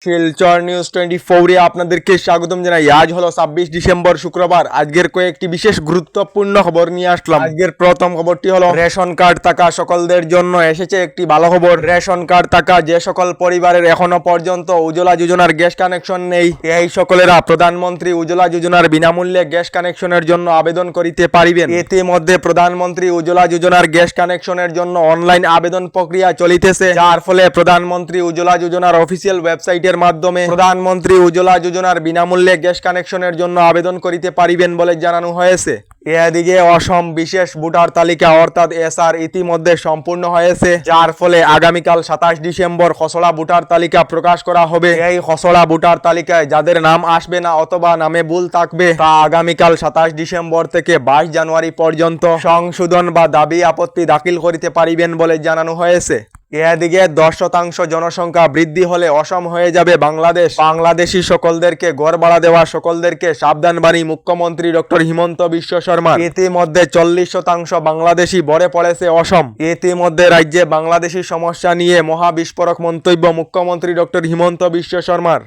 Silchar news 24 আপনাদেরকে স্বাগতম জানাই। আজ হলো 26 ডিসেম্বর শুক্রবার। আজকের কয়েকটি বিশেষ গুরুত্বপূর্ণ খবর নিয়ে আসলাম। আজকের প্রথম খবরটি হলো রেশন কার্ড থাকা সকলদের জন্য এসেছে একটি ভালো খবর। রেশন কার্ড থাকা যে সকল পরিবারের এখনো পর্যন্ত উজ্জ্বলা যোজনার গ্যাস কানেকশন নেই, এই সকলেরা প্রধানমন্ত্রী উজ্জ্বলা যোজনার বিনামূল্যে গ্যাস কানেকশনের জন্য আবেদন করিতে পারিবেন। ইতিমধ্যে প্রধানমন্ত্রী উজ্জ্বলা যোজনার গ্যাস কানেকশনের জন্য অনলাইন আবেদন প্রক্রিয়া চলিতেছে, যার ফলে প্রধানমন্ত্রী উজ্জ্বলা যোজনার অফিসিয়াল ওয়েবসাইটের মাধ্যমে প্রধানমন্ত্রী উজ্জ্বলা যোজনার বিনামূল্যে গ্যাস কানেকশনের জন্য আবেদন করিতে পারিবেন বলে জানানো হয়েছে। এদিকে অসম বিশেষ ভোটার তালিকা অর্থাৎ এসআর ইতিমধ্যে সম্পূর্ণ হয়েছে, যার ফলে আগামীকাল 27 ডিসেম্বর খসড়া ভোটার তালিকা প্রকাশ করা হবে। এই খসড়া ভোটার তালিকায় যাদের নাম আসবে না অথবা নামে ভুল থাকবে তা আগামীকাল 27 ডিসেম্বর থেকে 22 জানুয়ারি পর্যন্ত সংশোধন বা দাবি আপত্তি দাখিল করিতে পারিবেন বলে জানানো হয়েছে। এদিকে 10% জনসংখ্যা বৃদ্ধি হলে অসম হয়ে যাবে বাংলাদেশ। বাংলাদেশি সকলদেরকে ঘর ভাড়া দেওয়া সকলদেরকে সাবধান বাণী মুখ্যমন্ত্রী ডক্টর হিমন্ত বিশ্ব শর্মা। ইতিমধ্যে 40% বাংলাদেশি ভরে পড়েছে অসম। ইতিমধ্যে রাজ্যে বাংলাদেশি সমস্যা নিয়ে মহা বিস্ফোরক মন্তব্য মুখ্যমন্ত্রী ডক্টর হিমন্ত বিশ্ব শর্মার।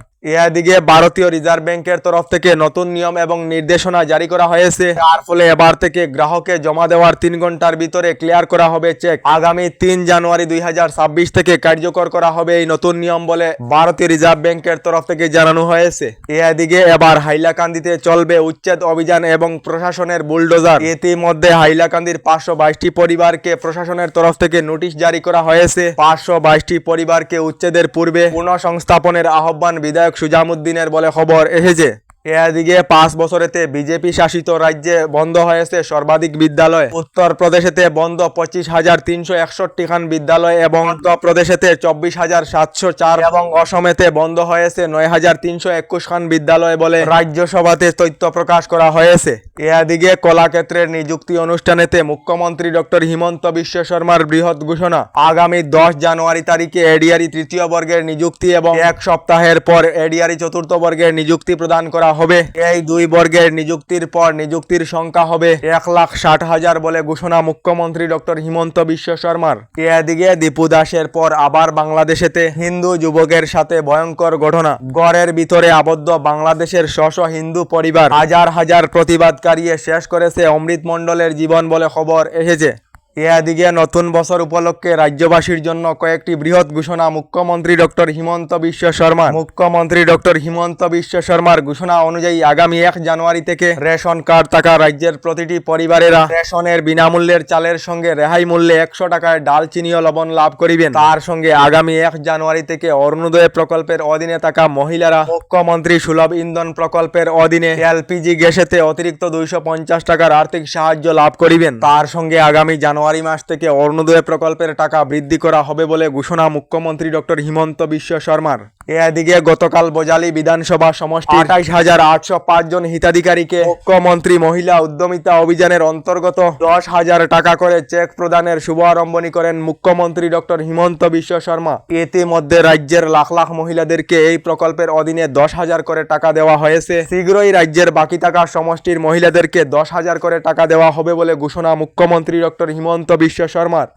এদিকে ভারতীয় রিজার্ভ ব্যাংকের তরফ থেকে নতুন নিয়ম এবং নির্দেশনা জারি করা হয়েছে, যার ফলে এবার থেকে গ্রাহকে জমা দেওয়ার 3 ঘন্টার ভিতরে ক্লিয়ার করা হবে চেক। আগামী 3 জানুয়ারি 2026 থেকে কার্যকর করা হবে এই নতুন নিয়ম বলে ভারতীয় রিজার্ভ ব্যাংকের তরফ থেকে জানানো হয়েছে। এদিকে এবার হাইলাকান্দিতে চলবে উচ্ছেদ অভিযান এবং প্রশাসনের বুলডোজার। ইতিমধ্যে হাইলাকান্দির 522টি পরিবারকে প্রশাসনের তরফ থেকে নোটিশ জারি করা হয়েছে। 522টি পরিবারকে উচ্ছেদের পূর্বে পুনঃসংস্থাপনের আহ্বান বিধায়ক সুজামুদ্দিনের বলে খবর এসেছে। এদিকে 5 বছরেতে বিজেপি শাসিত রাজ্যে বন্ধ হয়েছে সর্বাধিক বিদ্যালয়। উত্তরপ্রদেশেতে বন্ধ 25,361 খান বিদ্যালয় এবং মধ্যপ্রদেশেতে 24,704 এবং অসমেতে বন্ধ হয়েছে 9,321 খান বিদ্যালয় বলে রাজ্যসভাতে তথ্য প্রকাশ করা হয়েছে। এদিকে কলাক্ষেত্রের নিযুক্তি অনুষ্ঠানেতে মুখ্যমন্ত্রী ডক্টর হিমন্ত বিশ্ব শর্মার বৃহৎ ঘোষণা। আগামী 10 জানুয়ারি তারিখে এডিআরি 3য় বর্গের নিযুক্তি এবং এক সপ্তাহের পর এডিআরি 4র্থ বর্গের নিযুক্তি প্রদান করা হবে। এই 2 বর্গের নিযুক্তির পর নিযুক্তির সংখ্যা হবে 1,60,000 বলে ঘোষণা মুখ্যমন্ত্রী ডক্টর হিমন্ত বিশ্ব শর্মার। এদিকে দীপু দাসের পর আবার বাংলাদেশেতে হিন্দু যুবকের সাথে ভয়ঙ্কর ঘটনা। ঘরের ভিতরে আবদ্ধ বাংলাদেশের শশ হিন্দু পরিবার। হাজার হাজার প্রতিবাদকারী শেষ করেছে অমৃত মণ্ডলের জীবন বলে খবর এসেছে। এদিকে নতুন বছর উপলক্ষে রাজ্যবাসীর জন্য কয়েকটি বৃহৎ ঘোষণা মুখ্যমন্ত্রী ডক্টর হিমন্ত বিশ্ব শর্মা। মুখ্যমন্ত্রী ডক্টর হিমন্ত বিশ্ব শর্মার ঘোষণা অনুযায়ী আগামী 1 জানুয়ারি থেকে রেশন কার্ড থাকা রাজ্যের প্রতিটি পরিবারেরা রেশনের বিনামূল্যের চালের সঙ্গে রেহাই মূল্যে 100 টাকায় ডাল চিনি ও লবণ লাভ করিবেন। তার সঙ্গে আগামী 1 জানুয়ারি থেকে অরুণোদয় প্রকল্পের অধীনে থাকা মহিলারা মুখ্যমন্ত্রী সুলভ ইন্ধন প্রকল্পের অধীনে এলপিজি গ্যাসেতে অতিরিক্ত 250 টাকার আর্থিক সাহায্য লাভ করিবেন। তার সঙ্গে আগামী জানুয়ারি মাস থেকে অরুণোদয় প্রকল্পের টাকা বৃদ্ধি করা হবে বলে ঘোষণা মুখ্যমন্ত্রী ডক্টর হিমন্ত বিশ্ব শর্মার। এদিকে গতকাল বোজালি বিধানসভা সমষ্টি 28,805 জন হিতাধিকারীকে মুখ্যমন্ত্রী মহিলা উদ্যমিতা অভিযানের অন্তর্গত 10,000 টাকা করে চেক প্রদানের শুভারম্ভনী করেন মুখ্যমন্ত্রী ডক্টর হিমন্ত বিশ্ব শর্মা। ইতিমধ্যে রাজ্যের লাখ লাখ মহিলাদেরকে এই প্রকল্পের অধীনে 10,000 করে টাকা দেওয়া হয়েছে। শীঘ্রই রাজ্যের বাকি থাকা সমষ্টির মহিলাদেরকে 10,000 করে টাকা দেওয়া হবে বলে ঘোষণা মুখ্যমন্ত্রী ডক্টর হিমন্ত বিশ্ব শর্মার।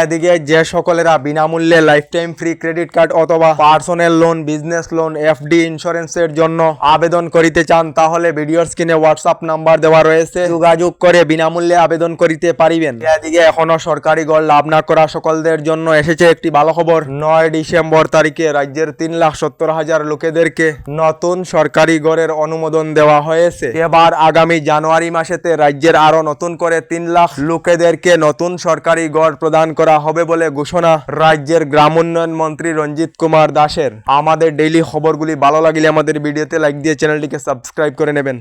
এদিকে যে সকলেরা বিনামূল্যে lifetime free credit card অথবা personal loan, business loan, FD ইন্স্যুরেন্সের জন্য আবেদন করিতে চান তাহলে ভিডিওর স্ক্রিনে হোয়াটসঅ্যাপ নাম্বার দেওয়া রয়েছে, যোগাযোগ করে বিনামূল্যে আবেদন করিতে পারিবেন। এদিকে এখনো সরকারি ঘর লাভ না করা সকলদের জন্য এসেছে একটি ভালো খবর। 9 ডিসেম্বর তারিখে রাজ্যের 3,70,000 লোকেদেরকে নতুন সরকারি ঘরের অনুমোদন দেওয়া হয়েছে। এবার আগামী জানুয়ারি মাসেতে রাজ্যের আরো নতুন করে 3 লাখ লোকেদেরকে নতুন সরকারি ঘর প্রদান করা হবে বলে ঘোষণা রাজ্যের গ্রাম উন্নয়ন মন্ত্রী রঞ্জিত কুমার দাসের। আমাদের ডেইলি খবরগুলি ভালো লাগলে আমাদের ভিডিওতে লাইক দিয়ে চ্যানেলটিকে সাবস্ক্রাইব করে নেবেন।